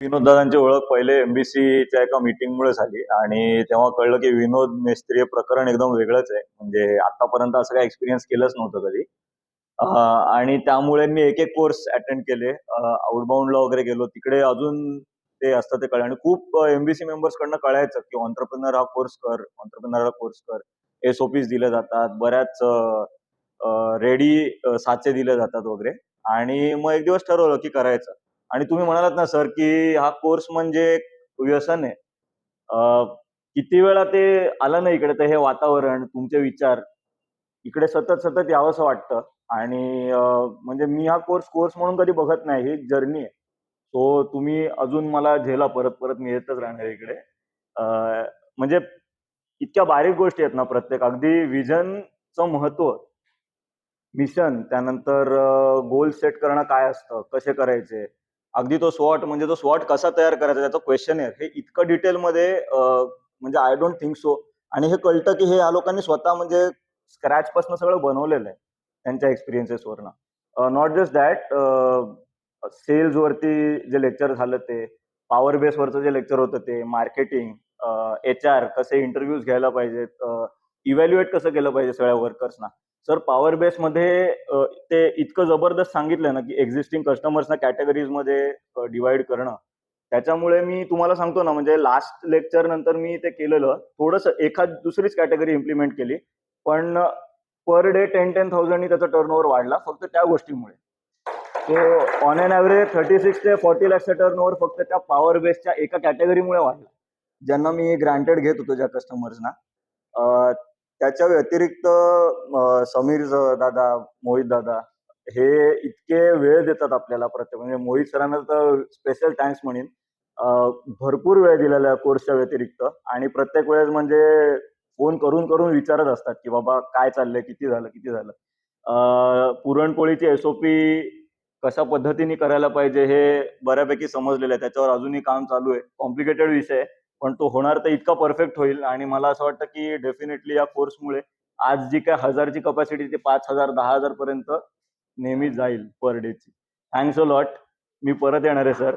विनोद दादांची ओळख पहिले एमबीसीच्या एका मीटिंगमुळे झाली आणि तेव्हा कळलं की विनोद मेस्त्री हे प्रकरण एकदम वेगळंच आहे. म्हणजे आतापर्यंत असं काही एक्सपिरियन्स केलंच नव्हतं कधी. आणि त्यामुळे मी एक कोर्स अटेंड केले. आउटबाउंडला वगैरे गेलो. तिकडे अजून ते असतं ते कळलं आणि खूप एमबीसी मेंबर्सकडनं कळायचं की एंटरप्रेन्योर हा कोर्स कर, एंटरप्रेन्योर हा कोर्स कर. एसओपीज दिले जातात. बऱ्याच रेडी साचे दिले जातात वगैरे आणि मग एक दिवस ठरवलं की करायचं. आणि तुम्ही म्हणालात ना सर, की हा कोर्स म्हणजे एक व्यसन आहे. अ, किती वेळा ते आलं ना इकडे, तर हे वातावरण, तुमचे विचार, इकडे सतत यावंसं वाटतं आणि म्हणजे मी हा कोर्स कोर्स म्हणून कधी बघत नाही. ही एक जर्नी आहे. सो तुम्ही अजून मला झेला परत मी येतच राहणार इकडे. अ, म्हणजे इतक्या बारीक गोष्टी आहेत ना प्रत्येक, अगदी व्हिजनचं महत्त्व, मिशन, त्यानंतर गोल सेट करणं काय असतं, कसे करायचे, अगदी तो स्वॉट म्हणजे तो स्वॉट कसा तयार करायचा, त्याचं क्वेश्चनेअर, हे इतकं डिटेलमध्ये म्हणजे आय डोंट थिंक सो. आणि हे कळतं की हे या लोकांनी स्वतः म्हणजे स्क्रॅचपासून सगळं बनवलेलं आहे त्यांच्या एक्सपिरियन्सेसवरनं. नॉट जस्ट दॅट, सेल्सवरती जे लेक्चर झालं ते, पॉवर बेसवरचं जे लेक्चर होतं ते, मार्केटिंग, HR, कसे इंटरव्ह्यूज घ्यायला पाहिजेत, इव्हॅल्युएट कसं केलं पाहिजे सगळ्या वर्कर्सना. सर पॉवर बेसमध्ये ते इतकं जबरदस्त सांगितलं ना की एक्झिस्टिंग कस्टमर्सना कॅटेगरीजमध्ये डिवाइड करणं. त्याच्यामुळे मी तुम्हाला सांगतो ना, म्हणजे लास्ट लेक्चर नंतर मी ते केलेलं. थोडंसं एखाद दुसरीच कॅटेगरी इम्प्लिमेंट केली. पण पर डे 10,000 नी त्याचा टर्नओव्हर वाढला फक्त त्या गोष्टीमुळे. सो ऑन एन ॲव्हरेज 36 ते 40 लाखचा टर्नओव्हर फक्त त्या पॉवर बेसच्या एका कॅटेगरीमुळे वाढला. ज्यांना मी ग्रँटेड घेत होतो ज्या कस्टमर्सना. त्याच्या व्यतिरिक्त समीर दादा, मोहित दादा हे इतके वेळ देतात आपल्याला प्रत्येक, म्हणजे मोहित सरांना तर स्पेशल थँक्स म्हणेन. भरपूर वेळ दिलेला आहे कोर्सच्या व्यतिरिक्त आणि प्रत्येक वेळेस म्हणजे फोन करून विचारत असतात की बाबा काय चाललंय, किती झालं. पुरणपोळीची एसओपी कशा पद्धतीने करायला पाहिजे हे बऱ्यापैकी समजलेलं आहे. त्याच्यावर अजूनही काम चालू आहे. कॉम्प्लिकेटेड विषय आहे. पण तो होणार तर इतका परफेक्ट होईल आणि मला असं वाटतं की डेफिनेटली या कोर्समुळे आज जी काय 1000ची कपॅसिटी ती 5000 10,000 पर्यंत नेहमी जाईल पर डेची. Thanks a lot. मी परत येणार आहे सर.